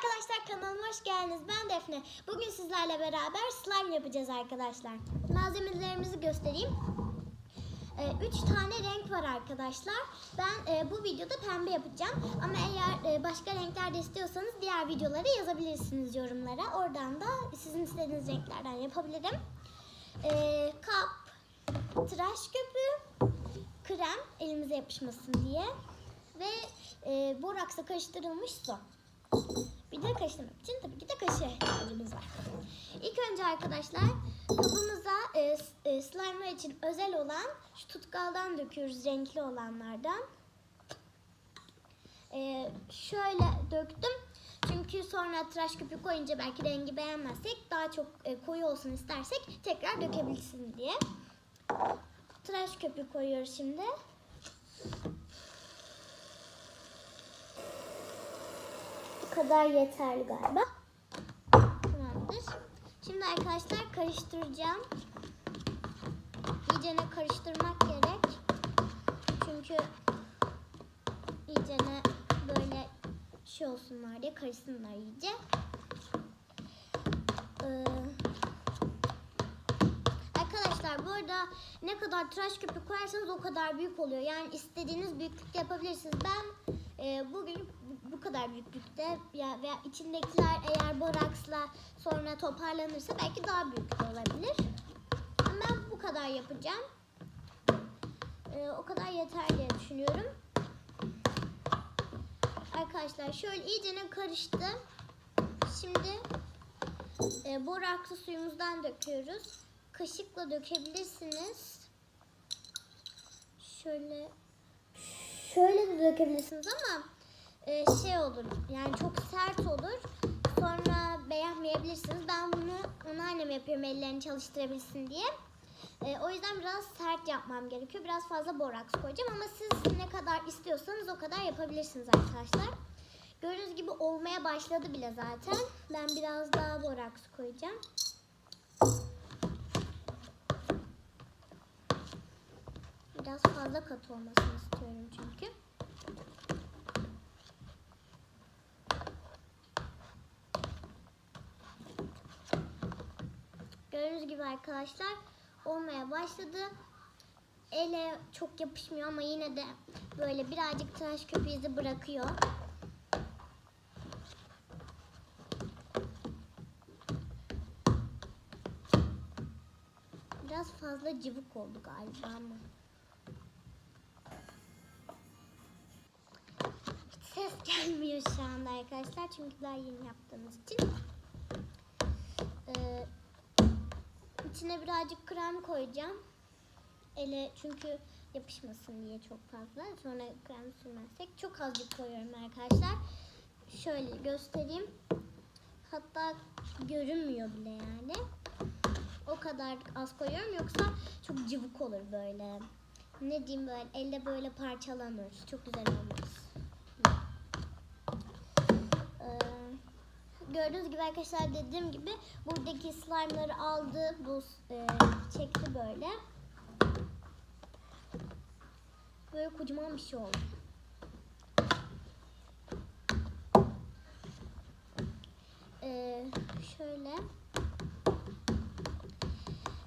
Arkadaşlar kanalıma hoş geldiniz. Ben Defne. Bugün sizlerle beraber slime yapacağız arkadaşlar. Malzemelerimizi göstereyim. 3 tane renk var arkadaşlar. Ben bu videoda pembe yapacağım. Ama eğer başka renkler de istiyorsanız diğer videoları yazabilirsiniz yorumlara. Oradan da sizin istediğiniz renklerden yapabilirim. Kap, tıraş köpüğü, krem elimize yapışmasın diye ve boraksla karıştırılmış su. Bir de karıştırmak için tabii ki de kaşığa ihtiyacımız var. İlk önce arkadaşlar kabımıza slime'lar için özel olan şu tutkaldan döküyoruz, renkli olanlardan. Şöyle döktüm. Çünkü sonra tıraş köpüğü koyunca belki rengi beğenmezsek, daha çok koyu olsun istersek tekrar dökebilsin diye. Tıraş köpüğü koyuyoruz şimdi. Bu kadar yeterli galiba. Tamamdır. Şimdi arkadaşlar karıştıracağım. İyicene karıştırmak gerek. Çünkü iyicene böyle şey olsunlar diye karışsınlar iyice. Arkadaşlar bu arada ne kadar tıraş köpüğü koyarsanız o kadar büyük oluyor. Yani istediğiniz büyüklükte yapabilirsiniz. Ben bugün bu kadar büyüklükte veya içindekiler eğer boraksla sonra toparlanırsa belki daha büyük de olabilir. Ama ben bu kadar yapacağım. O kadar yeter diye düşünüyorum. Arkadaşlar şöyle iyicene karıştı. Şimdi boraksı suyumuzdan döküyoruz. Kaşıkla dökebilirsiniz. Şöyle de dökebilirsiniz ama şey olur, yani çok sert olur. Sonra beğenmeyebilirsiniz. Ben bunu anneannem yapıyorum ellerini çalıştırabilsin diye. O yüzden biraz sert yapmam gerekiyor. Biraz fazla boraks koyacağım ama siz ne kadar istiyorsanız o kadar yapabilirsiniz arkadaşlar. Gördüğünüz gibi olmaya başladı bile zaten. Ben biraz daha boraks koyacağım. Biraz fazla katı olmasını istiyorum çünkü. Gördüğünüz gibi arkadaşlar olmaya başladı. Ele çok yapışmıyor ama yine de böyle birazcık tıraş köpüğü izi bırakıyor. Biraz fazla cıvık oldu galiba ama. Ses gelmiyor şu anda arkadaşlar çünkü daha yeni yaptığımız için. İçine birazcık krem koyacağım. Ele çünkü yapışmasın diye çok fazla. Sonra krem sürmezsek çok azıcık koyuyorum arkadaşlar. Şöyle göstereyim. Hatta görünmüyor bile yani. O kadar az koyuyorum yoksa çok cıvık olur böyle. Ne diyeyim, böyle elde böyle parçalanır. Çok güzel olmaz. Gördüğünüz gibi arkadaşlar dediğim gibi buradaki slime'ları aldı. Bu çekti böyle. Böyle kocaman bir şey oldu. Şöyle.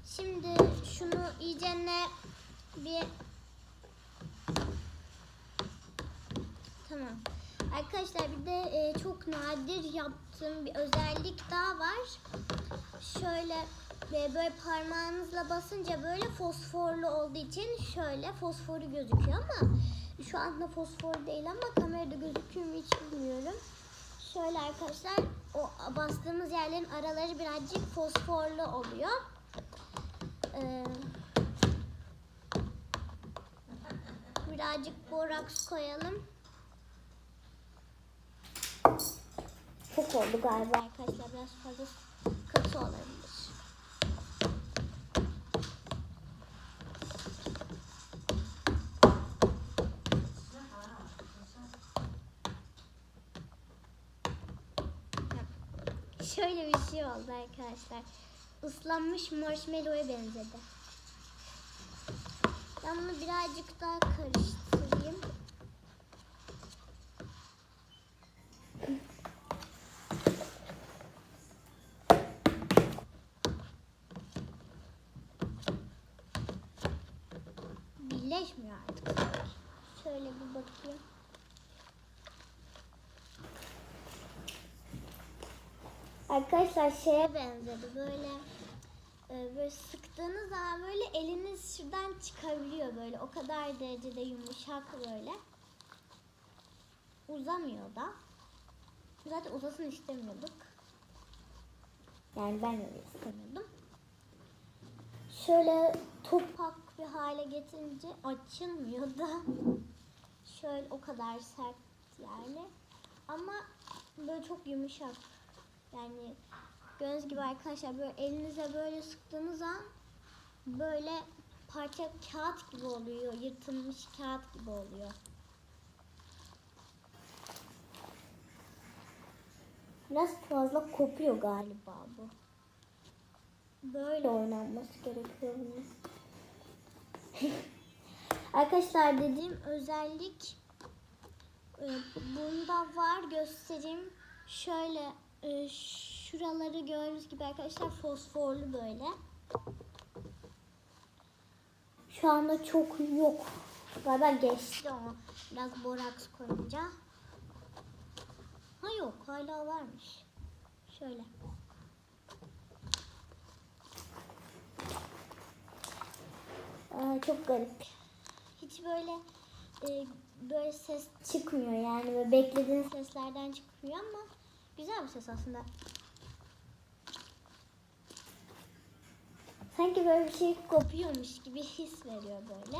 Şimdi şunu iyicene bir... Tamam. Arkadaşlar bir de çok nadir yaptığım bir özellik daha var. Şöyle böyle parmağınızla basınca böyle fosforlu olduğu için şöyle fosforu gözüküyor ama şu anda fosfor değil ama kamerada gözüküyor mu hiç bilmiyorum. Şöyle arkadaşlar o bastığımız yerlerin araları birazcık fosforlu oluyor. Birazcık boraks koyalım. Çok oldu galiba arkadaşlar. Biraz fazla katı olabilir. Şöyle bir şey oldu arkadaşlar. Islanmış marshmallow'a benzedi. Ben bunu birazcık daha karıştırayım. Arkadaşlar şeye benzedi böyle. Böyle sıktığınız zaman böyle eliniz şuradan çıkabiliyor böyle. O kadar derecede yumuşak böyle. Uzamıyor da. Zaten uzasın istemiyorduk. Yani ben öyle istemiyordum. Şöyle topak bir hale getirince açılmıyor da. Şöyle o kadar sert yani. Ama böyle çok yumuşak. Yani gördüğünüz gibi arkadaşlar böyle elinize böyle sıktığınız an böyle parça kağıt gibi oluyor. Yırtılmış kağıt gibi oluyor. Biraz fazla kopuyor galiba bu. Böyle oynanması gerekiyor bunun. Arkadaşlar dediğim özellik bunda var, göstereyim. Şöyle şuraları gördüğünüz gibi arkadaşlar fosforlu böyle. Şu anda çok yok. Galiba geçti o. Biraz boraks koyunca. Ha yok, hala varmış. Şöyle. Çok garip. Hiç böyle böyle ses çıkmıyor yani böyle beklediğiniz seslerden çıkmıyor ama güzel bir ses aslında. Sanki böyle bir şey kopuyormuş gibi his veriyor böyle.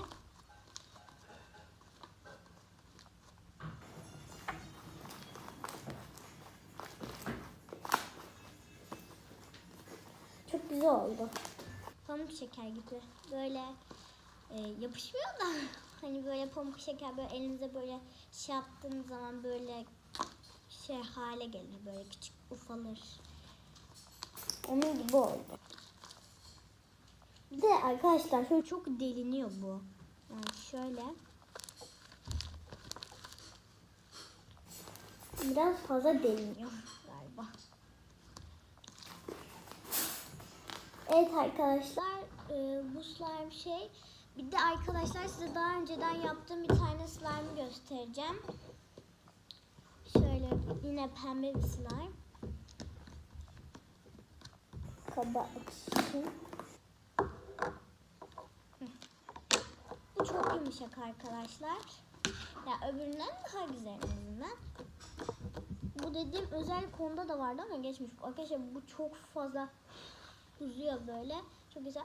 Çok güzel oldu. Pamuk şeker gibi böyle yapışmıyor da hani böyle pamuk şeker böyle elinize böyle şey yaptığınız zaman böyle şey hale gelir, böyle küçük ufalır. Onun gibi oldu. Bir de arkadaşlar şöyle çok deliniyor bu. Yani şöyle. Biraz fazla deliniyor galiba. Evet arkadaşlar bu slime şey. Bir de arkadaşlar size daha önceden yaptığım bir tane slime göstereceğim. Şöyle yine pembe bir slime. Kaba açayım. Bu çok yumuşak arkadaşlar. Ya öbüründen daha güzel en azından. Bu dediğim özel konuda da vardı ama geçmiş. Arkadaşlar bu çok fazla uzuyor böyle. Çok güzel.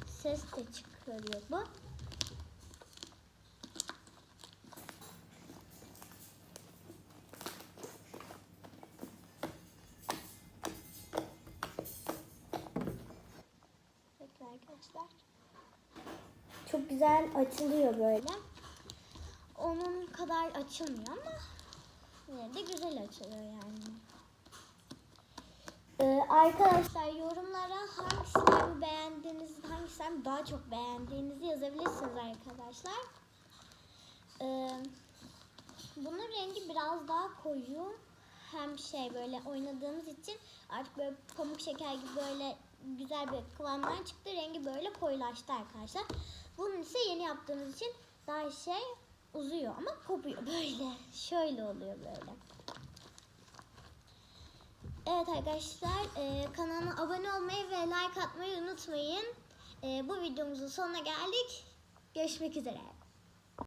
Ses de çıkarıyor bu. Bekle arkadaşlar. Çok güzel açılıyor böyle. Onun kadar açılmıyor ama yine de güzel açılıyor yani. Arkadaşlar yorumlara hangi slime'ı beğendiğinizi, hangi slime'ı daha çok beğendiğinizi yazabilirsiniz arkadaşlar. Bunun rengi biraz daha koyu. Hem şey böyle oynadığımız için artık böyle pamuk şeker gibi böyle güzel bir kıvamdan çıktı. Rengi böyle koyulaştı arkadaşlar. Bunun ise yeni yaptığımız için daha şey uzuyor ama kopuyor böyle. Şöyle oluyor böyle. Evet arkadaşlar kanalıma abone olmayı ve like atmayı unutmayın. Bu videomuzun sonuna geldik. Görüşmek üzere.